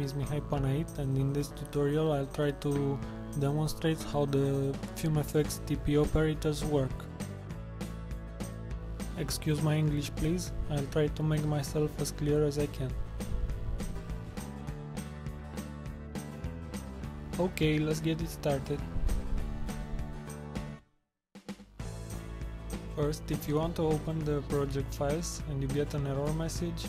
is Mihai Panait, and in this tutorial I'll try to demonstrate how the FumeFx TP operators work. Excuse my English please, I'll try to make myself as clear as I can. Okay, let's get it started. First, if you want to open the project files and you get an error message,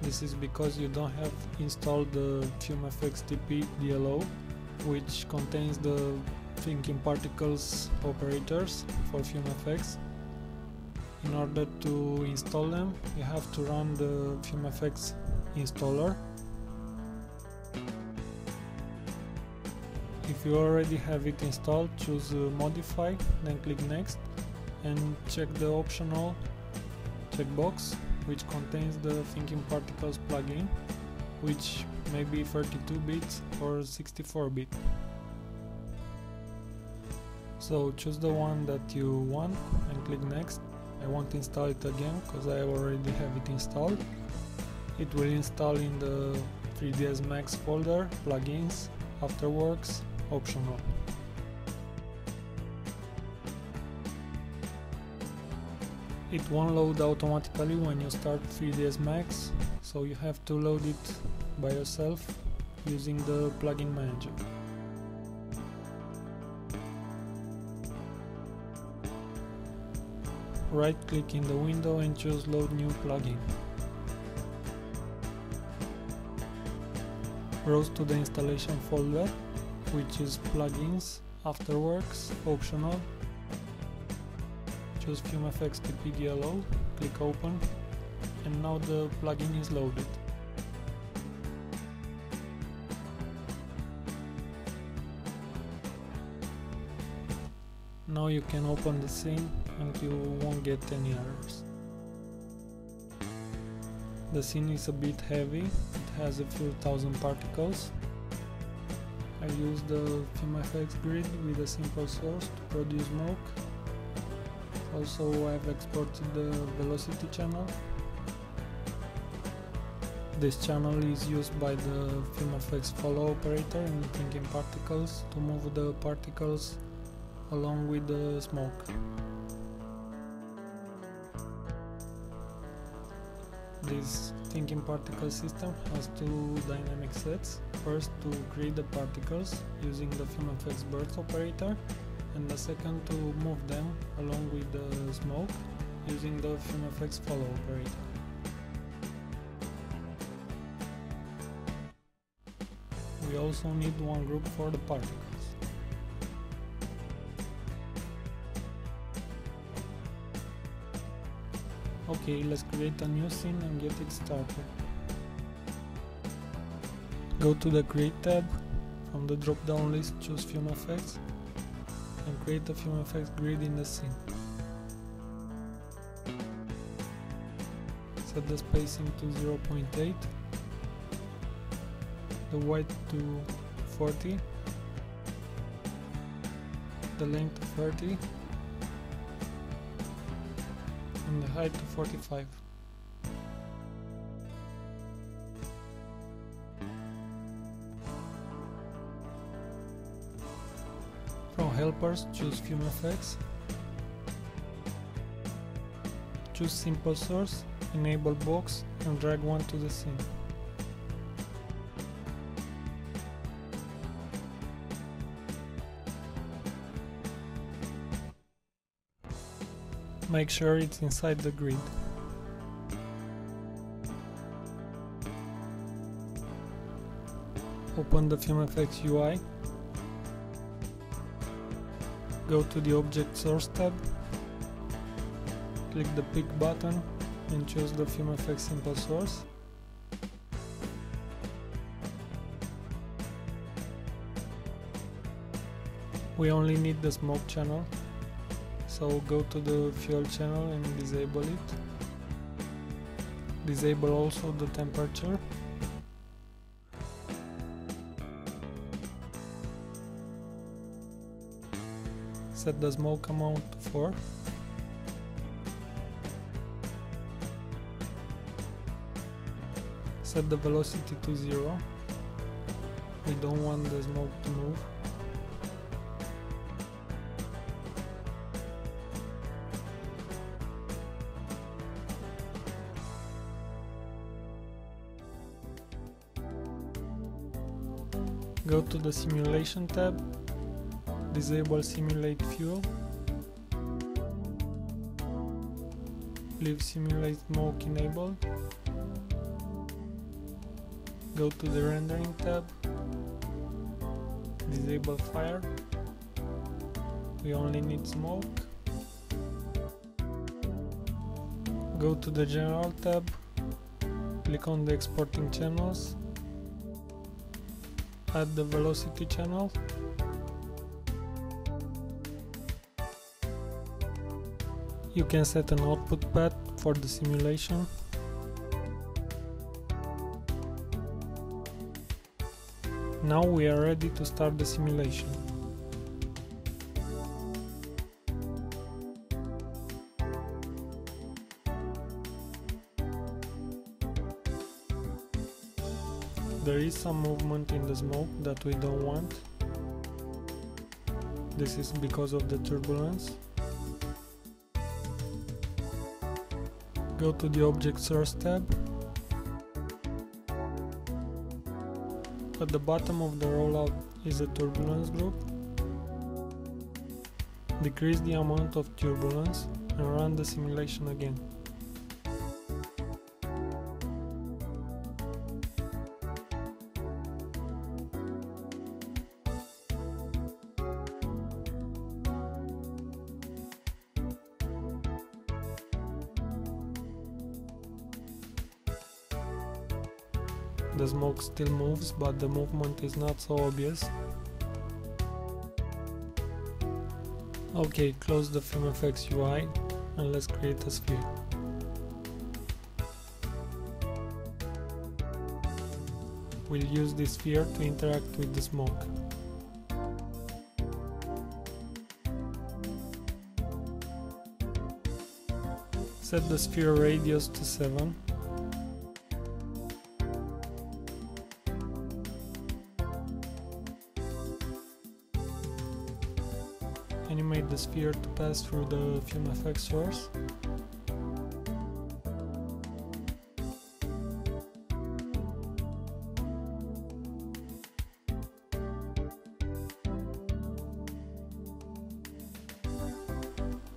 this is because you don't have installed the FumeFx TP DLO, which contains the thinkingParticles operators for FumeFx. In order to install them, you have to run the FumeFx installer. If you already have it installed, choose Modify, then click Next, and check the optional checkbox which contains the thinkingParticles plugin, which may be 32 bits or 64 bit. So choose the one that you want and click Next. I won't install it again because I already have it installed. It will install in the 3ds Max folder, plugins, afterworks, optional. It won't load automatically when you start 3ds Max, so you have to load it by yourself using the plugin manager. Right click in the window and choose Load New Plugin. Browse to the installation folder, which is Plugins, Afterworks, Optional. Choose FumeFx TP DLO, click Open, and now the plugin is loaded. Now you can open the scene and you won't get any errors. The scene is a bit heavy, it has a few thousand particles. I use the FumeFx grid with a simple source to produce smoke. Also, I've exported the velocity channel. This channel is used by the FumeFx follow operator in thinkingParticles to move the particles along with the smoke. This thinkingParticles system has two dynamic sets. First, to create the particles using the FumeFx burst operator, and the second to move them along with the smoke using the FumeFx follow operator. We also need one group for the particles. Okay, let's create a new scene and get it started. Go to the Create tab, from the drop down list choose FumeFx and create a FumeFx grid in the scene. Set the spacing to 0.8, the width to 40, the length to 30, and the height to 45. From helpers, choose FumeFx, choose simple source, enable box, and drag one to the scene. Make sure it's inside the grid. Open the FumeFx UI. Go to the Object Source tab, click the Pick button and choose the FumeFx Simple Source. We only need the smoke channel, so go to the fuel channel and disable it. Disable also the temperature. Set the smoke amount to 4. Set the velocity to 0. We don't want the smoke to move. Go to the Simulation tab, disable Simulate Fuel, leave Simulate Smoke enabled, go to the Rendering tab, disable Fire, we only need smoke, go to the General tab, click on the Exporting Channels, add the velocity channel, you can set an output path for the simulation. Now we are ready to start the simulation. There is some movement in the smoke that we don't want. This is because of the turbulence. Go to the Object Source tab. At the bottom of the rollout is a turbulence group. Decrease the amount of turbulence and run the simulation again. The smoke still moves, but the movement is not so obvious. Okay, close the FumeFx UI and let's create a sphere. We'll use this sphere to interact with the smoke. Set the sphere radius to 7. Animate the sphere to pass through the FumeFx source.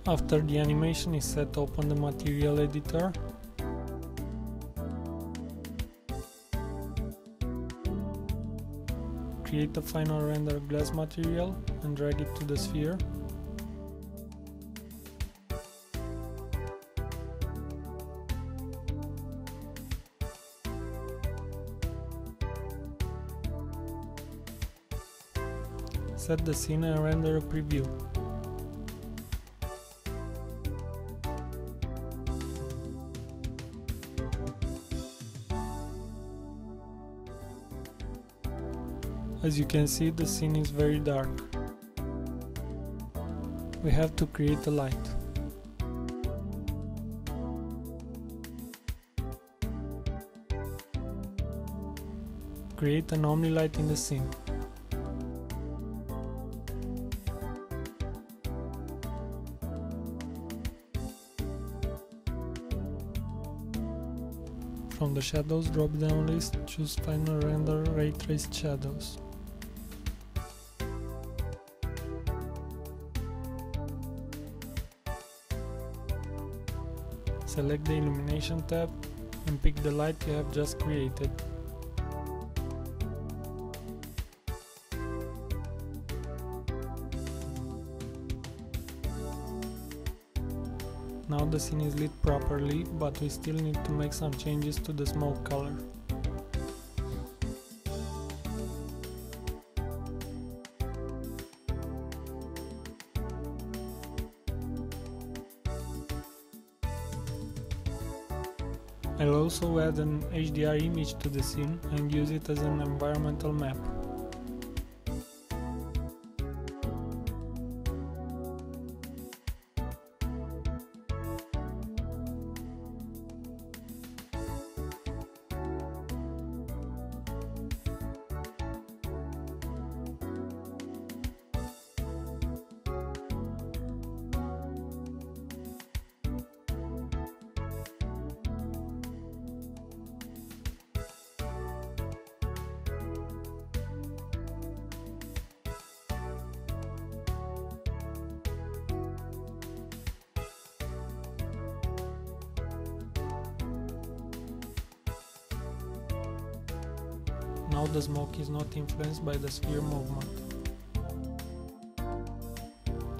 After the animation is set, open the material editor. Create a final render glass material and drag it to the sphere. Set the scene and render a preview. As you can see, the scene is very dark. We have to create a light. Create an omni light in the scene. From the Shadows drop-down list, choose Final Render Ray Traced Shadows. Select the Illumination tab and pick the light you have just created. Now the scene is lit properly, but we still need to make some changes to the smoke color. I'll also add an HDR image to the scene and use it as an environmental map. Now the smoke is not influenced by the sphere movement.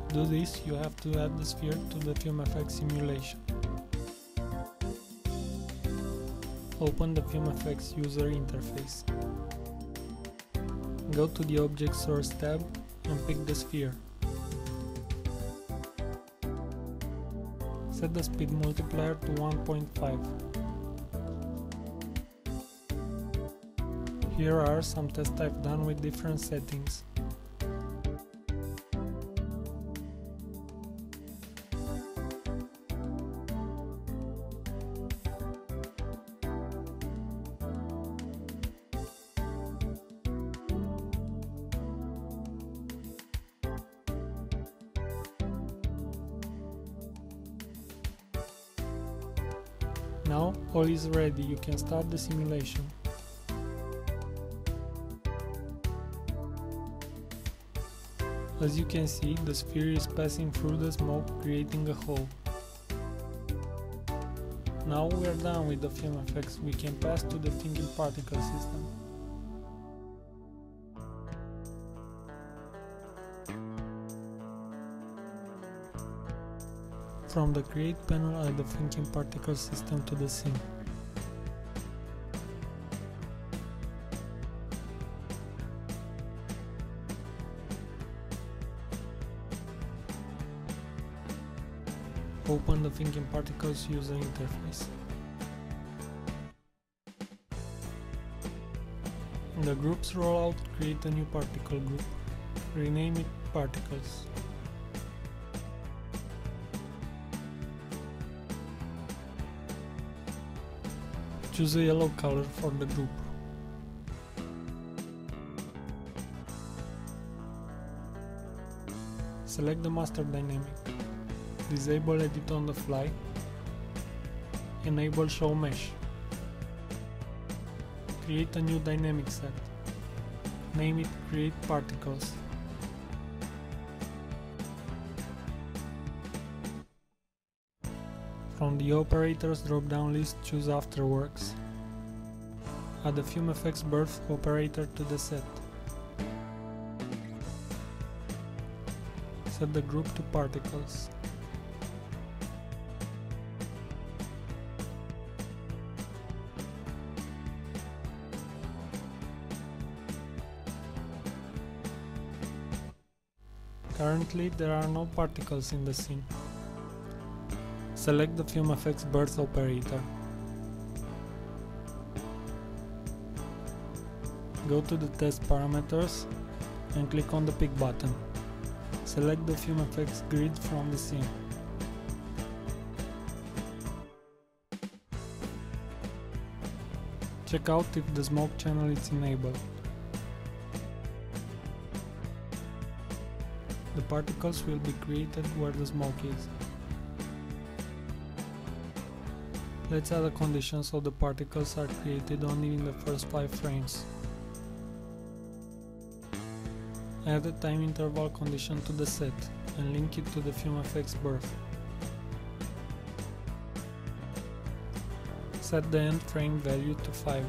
To do this, you have to add the sphere to the FumeFx simulation. Open the FumeFx user interface. Go to the Object Source tab and pick the sphere. Set the speed multiplier to 1.5. Here are some tests I've done with different settings. Now all is ready, you can start the simulation. As you can see, the sphere is passing through the smoke, creating a hole. Now we are done with the FumeFx, we can pass to the thinkingParticles system. From the Create panel, add the thinkingParticles system to the scene. Open the thinkingParticles user interface. In the Groups rollout, create a new particle group. Rename it Particles. Choose a yellow color for the group. Select the master dynamic. Disable edit on the fly. Enable show mesh. Create a new dynamic set. Name it Create Particles. From the operators drop-down list, choose Afterworks. Add the FumeFx birth operator to the set. Set the group to Particles. Currently there are no particles in the scene. Select the FumeFx birth operator. Go to the test parameters and click on the pick button. Select the FumeFx grid from the scene. Check out if the smoke channel is enabled. The particles will be created where the smoke is. Let's add a condition so the particles are created only in the first 5 frames. Add a time interval condition to the set and link it to the FumeFx birth. Set the end frame value to 5.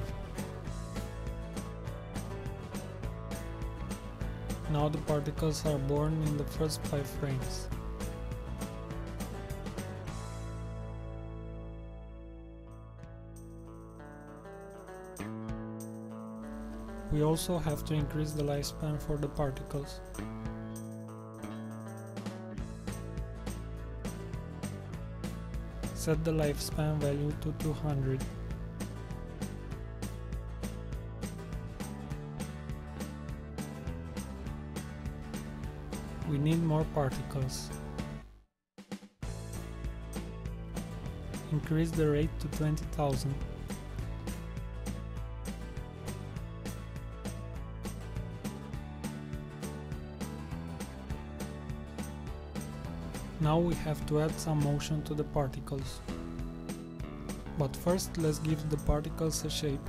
Now the particles are born in the first 5 frames. We also have to increase the lifespan for the particles. Set the lifespan value to 200. We need more particles. Increase the rate to 20,000. Now we have to add some motion to the particles. But first let's give the particles a shape.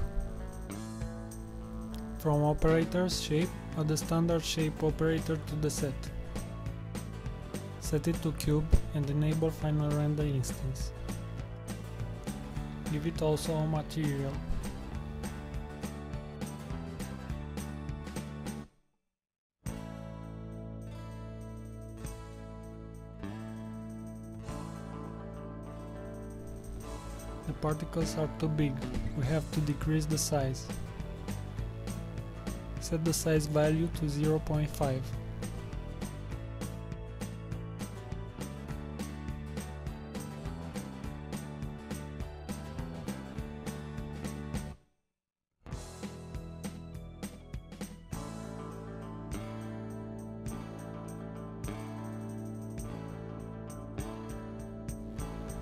From Operators Shape, add the standard shape operator to the set. Set it to Cube and enable Final Render Instance. Give it also a material. particles are too big, we have to decrease the size. Set the size value to 0.5.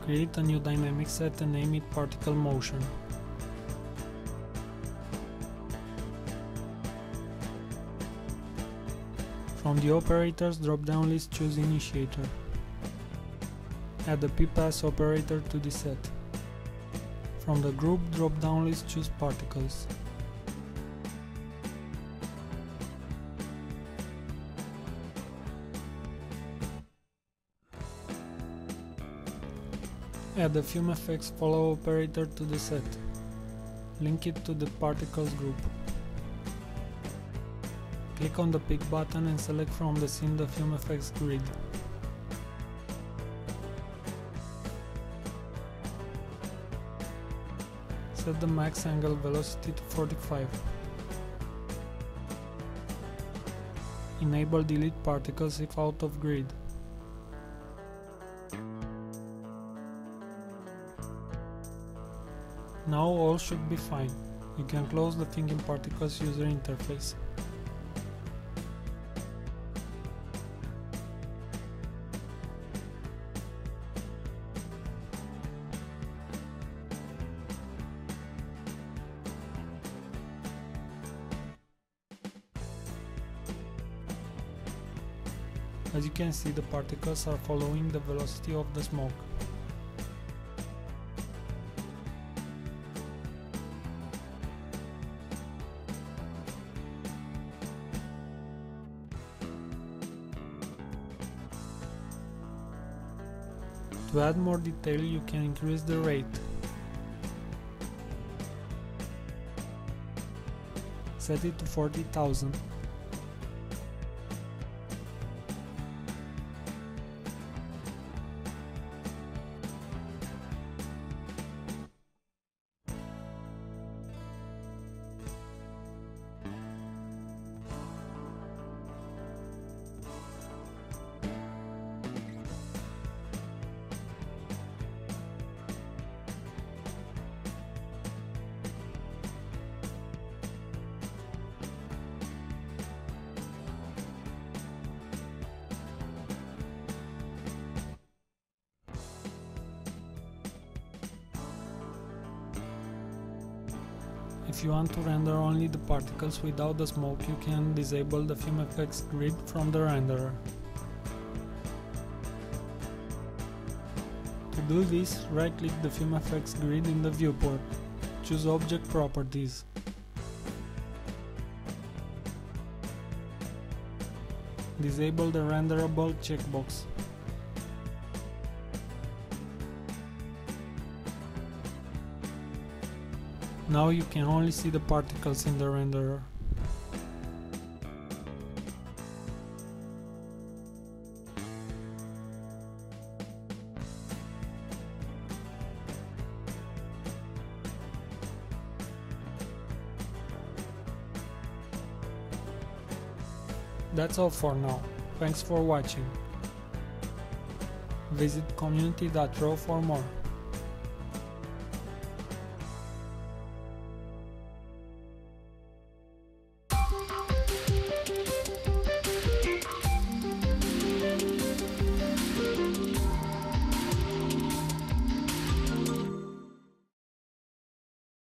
Create a new dynamic set and name it particle motion. From the operators drop-down list, choose initiator. Add the papayas operator to the set. From the group drop-down list, choose particles. Add the FumeFx follow operator to the set. Link it to the particles group. Click on the pick button and select from the scene the FumeFx grid. Set the max angle velocity to 45. Enable delete particles if out of grid. Now all should be fine. You can close the thinkingParticles user interface. As you can see, the particles are following the velocity of the smoke. To add more detail, you can increase the rate. Set it to 40,000. If you want to render only the particles without the smoke, you can disable the FumeFx grid from the renderer. To do this, right-click the FumeFx grid in the viewport. Choose Object Properties. Disable the Renderable checkbox. Now you can only see the particles in the renderer. That's all for now. Thanks for watching. Visit community.ro for more.